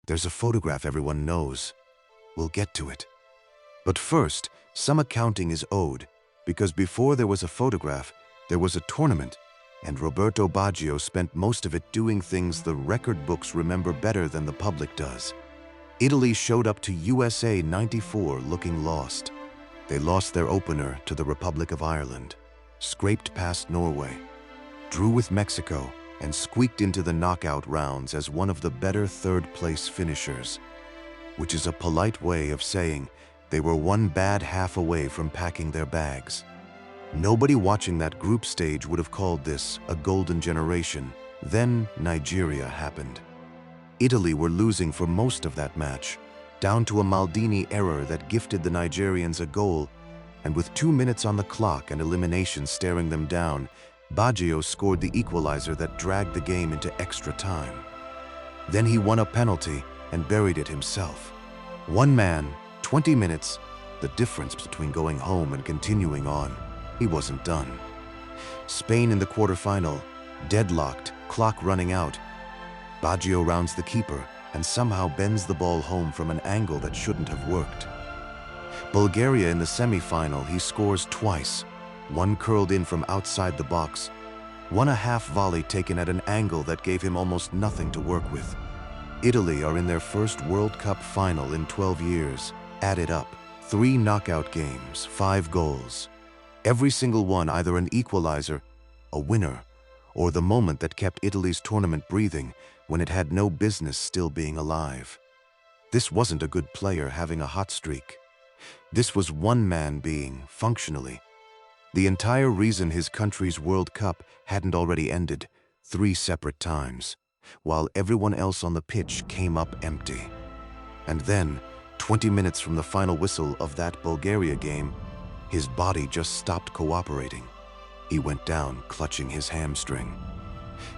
There's a photograph everyone knows. We'll get to it. But first, some accounting is owed, because before there was a photograph, there was a tournament, and Roberto Baggio spent most of it doing things the record books remember better than the public does. Italy showed up to USA 94 looking lost. They lost their opener to the Republic of Ireland, scraped past Norway, drew with Mexico, and squeaked into the knockout rounds as one of the better third-place finishers, which is a polite way of saying they were one bad half away from packing their bags. Nobody watching that group stage would have called this a golden generation. Then Nigeria happened. Italy were losing for most of that match, down to a Maldini error that gifted the Nigerians a goal, and with 2 minutes on the clock and elimination staring them down, Baggio scored the equalizer that dragged the game into extra time. Then he won a penalty and buried it himself. One man, 20 minutes, the difference between going home and continuing on. He wasn't done. Spain in the quarterfinal, deadlocked, clock running out. Baggio rounds the keeper and somehow bends the ball home from an angle that shouldn't have worked. Bulgaria in the semi-final, he scores twice. One curled in from outside the box, one a half volley taken at an angle that gave him almost nothing to work with. Italy are in their first World Cup final in 12 years. Add it up. 3 knockout games, 5 goals. Every single one either an equalizer, a winner, or the moment that kept Italy's tournament breathing when it had no business still being alive. This wasn't a good player having a hot streak. This was one man being, functionally, the entire reason his country's World Cup hadn't already ended 3 separate times, while everyone else on the pitch came up empty. And then, 20 minutes from the final whistle of that Bulgaria game, his body just stopped cooperating. He went down, clutching his hamstring.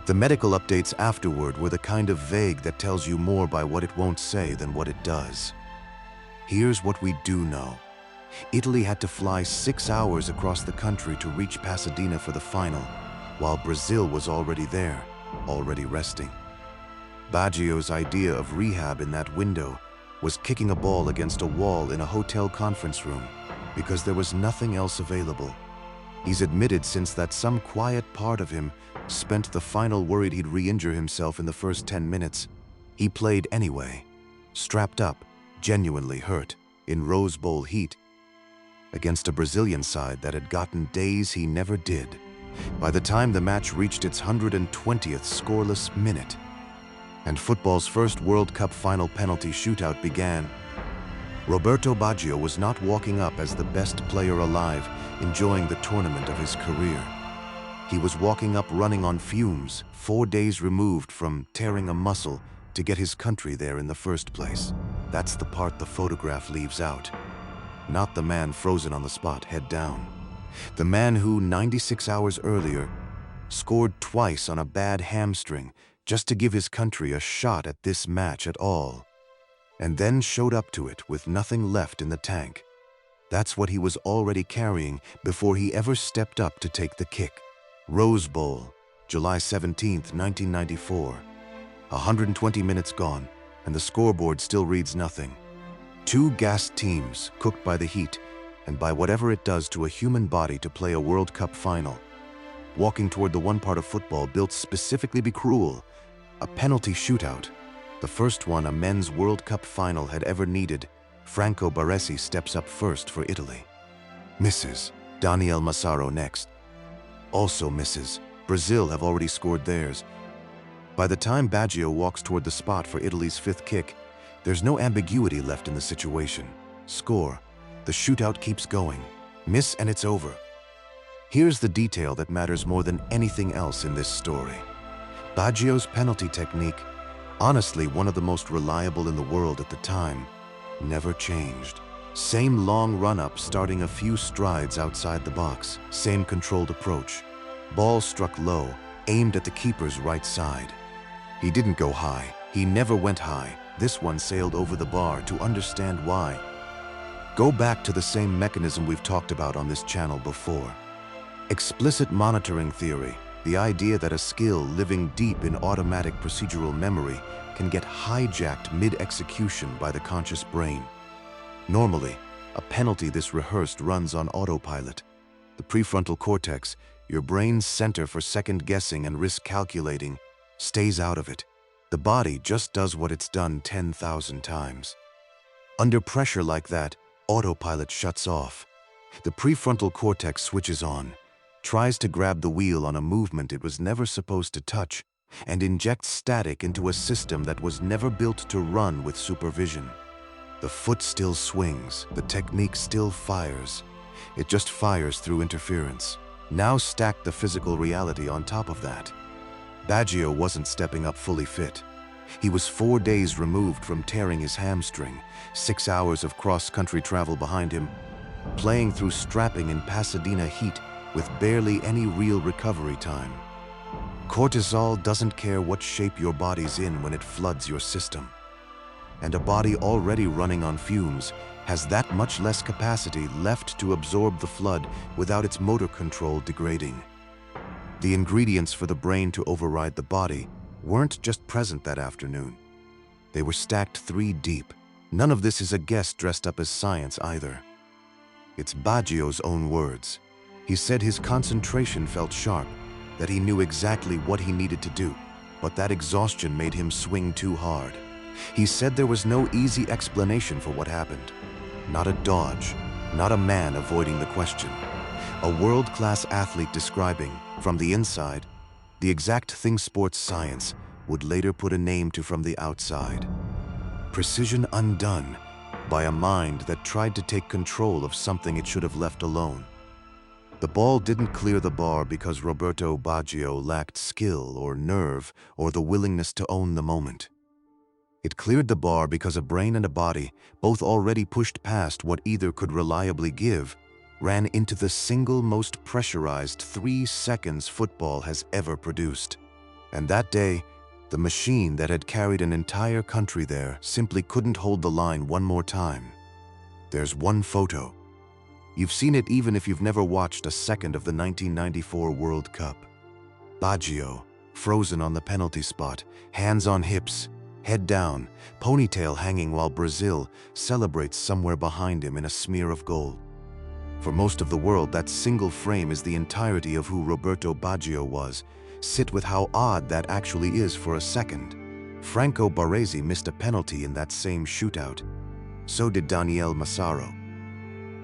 The medical updates afterward were the kind of vague that tells you more by what it won't say than what it does. Here's what we do know. Italy had to fly 6 hours across the country to reach Pasadena for the final, while Brazil was already there, already resting. Baggio's idea of rehab in that window was kicking a ball against a wall in a hotel conference room because there was nothing else available. He's admitted since that some quiet part of him spent the final worried he'd re-injure himself in the first 10 minutes. He played anyway, strapped up, genuinely hurt, in Rose Bowl heat, against a Brazilian side that had gotten days he never did. By the time the match reached its 120th scoreless minute, and football's first World Cup final penalty shootout began, Roberto Baggio was not walking up as the best player alive, enjoying the tournament of his career. He was walking up running on fumes, 4 days removed from tearing a muscle to get his country there in the first place. That's the part the photograph leaves out. Not the man frozen on the spot, head down. The man who, 96 hours earlier, scored twice on a bad hamstring just to give his country a shot at this match at all, and then showed up to it with nothing left in the tank. That's what he was already carrying before he ever stepped up to take the kick. Rose Bowl, July 17th, 1994. 120 minutes gone, and the scoreboard still reads nothing. 2 gassed teams, cooked by the heat, and by whatever it does to a human body to play a World Cup final. Walking toward the one part of football built specifically to be cruel, a penalty shootout. The first one a men's World Cup final had ever needed. Franco Baresi steps up first for Italy. Misses. Daniel Massaro next. Also misses. Brazil have already scored theirs. By the time Baggio walks toward the spot for Italy's 5th kick, there's no ambiguity left in the situation. Score. The shootout keeps going. Miss and it's over. Here's the detail that matters more than anything else in this story. Baggio's penalty technique, honestly one of the most reliable in the world at the time, never changed. Same long run-up starting a few strides outside the box, same controlled approach. Ball struck low, aimed at the keeper's right side. He didn't go high. He never went high. This one sailed over the bar. To understand why, go back to the same mechanism we've talked about on this channel before. Explicit monitoring theory, The idea that a skill living deep in automatic procedural memory can get hijacked mid-execution by the conscious brain. Normally, a penalty this rehearsed runs on autopilot. The prefrontal cortex, your brain's center for second-guessing and risk calculating, stays out of it. The body just does what it's done 10,000 times. Under pressure like that, autopilot shuts off. The prefrontal cortex switches on, tries to grab the wheel on a movement it was never supposed to touch, and injects static into a system that was never built to run with supervision. The foot still swings, the technique still fires. It just fires through interference. Now stack the physical reality on top of that. Baggio wasn't stepping up fully fit. He was 4 days removed from tearing his hamstring, 6 hours of cross-country travel behind him, playing through strapping in Pasadena heat with barely any real recovery time. Cortisol doesn't care what shape your body's in when it floods your system. And a body already running on fumes has that much less capacity left to absorb the flood without its motor control degrading. The ingredients for the brain to override the body weren't just present that afternoon. They were stacked 3 deep. None of this is a guess dressed up as science either. It's Baggio's own words. He said his concentration felt sharp, that he knew exactly what he needed to do, but that exhaustion made him swing too hard. He said there was no easy explanation for what happened. Not a dodge, not a man avoiding the question. A world-class athlete describing, from the inside, the exact thing sports science would later put a name to from the outside. Precision undone by a mind that tried to take control of something it should have left alone. The ball didn't clear the bar because Roberto Baggio lacked skill or nerve or the willingness to own the moment. It cleared the bar because a brain and a body, both already pushed past what either could reliably give, ran into the single most pressurized 3 seconds football has ever produced. And that day, the machine that had carried an entire country there simply couldn't hold the line one more time. There's one photo. You've seen it even if you've never watched a second of the 1994 World Cup. Baggio, frozen on the penalty spot, hands on hips, head down, ponytail hanging while Brazil celebrates somewhere behind him in a smear of gold. For most of the world, that single frame is the entirety of who Roberto Baggio was. Sit with how odd that actually is for a second. Franco Baresi missed a penalty in that same shootout. So did Daniele Massaro.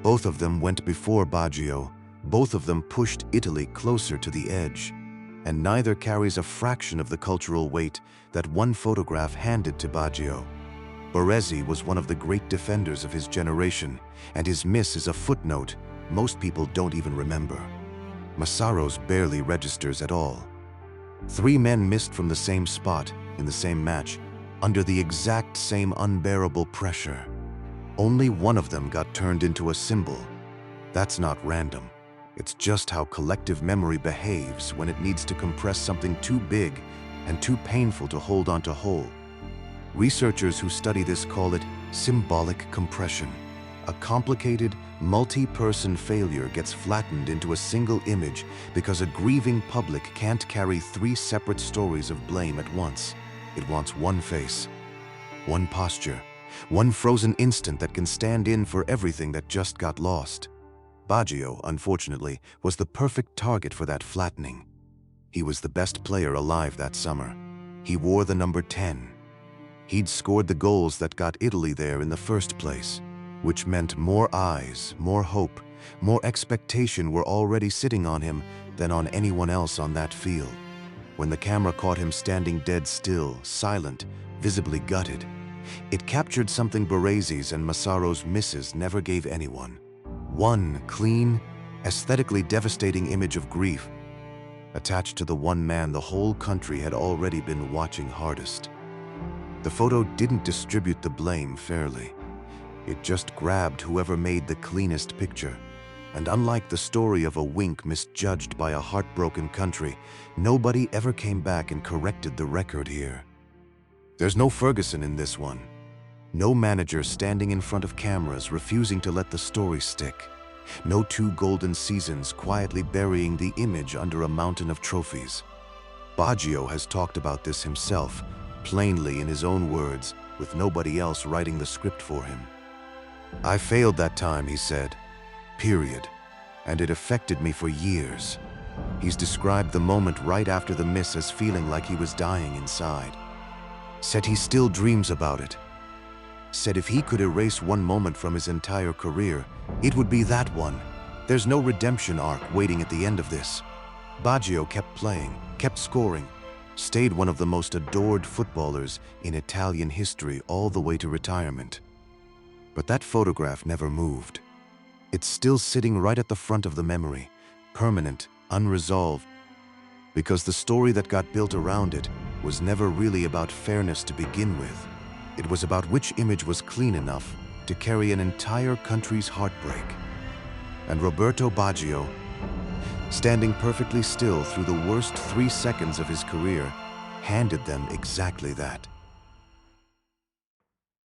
Both of them went before Baggio. Both of them pushed Italy closer to the edge. And neither carries a fraction of the cultural weight that one photograph handed to Baggio. Baresi was one of the great defenders of his generation, and his miss is a footnote most people don't even remember. Massaro's barely registers at all. 3 men missed from the same spot, in the same match, under the exact same unbearable pressure. Only one of them got turned into a symbol. That's not random. It's just how collective memory behaves when it needs to compress something too big and too painful to hold onto whole. Researchers who study this call it symbolic compression. A complicated, multi-person failure gets flattened into a single image because a grieving public can't carry 3 separate stories of blame at once. It wants one face, one posture, one frozen instant that can stand in for everything that just got lost. Baggio, unfortunately, was the perfect target for that flattening. He was the best player alive that summer. He wore the number 10. He'd scored the goals that got Italy there in the first place, which meant more eyes, more hope, more expectation were already sitting on him than on anyone else on that field. When the camera caught him standing dead still, silent, visibly gutted, it captured something Baresi's and Massaro's misses never gave anyone. One clean, aesthetically devastating image of grief, attached to the one man the whole country had already been watching hardest. The photo didn't distribute the blame fairly. It just grabbed whoever made the cleanest picture. And unlike the story of a wink misjudged by a heartbroken country, nobody ever came back and corrected the record here. There's no Ferguson in this one. No manager standing in front of cameras refusing to let the story stick. No two golden seasons quietly burying the image under a mountain of trophies. Baggio has talked about this himself, plainly in his own words, with nobody else writing the script for him. "I failed that time," he said, period, "and it affected me for years." He's described the moment right after the miss as feeling like he was dying inside. Said he still dreams about it. Said if he could erase one moment from his entire career, it would be that one. There's no redemption arc waiting at the end of this. Baggio kept playing, kept scoring, stayed one of the most adored footballers in Italian history all the way to retirement. But that photograph never moved. It's still sitting right at the front of the memory, permanent, unresolved, because the story that got built around it was never really about fairness to begin with. It was about which image was clean enough to carry an entire country's heartbreak. And Roberto Baggio, standing perfectly still through the worst 3 seconds of his career, handed them exactly that.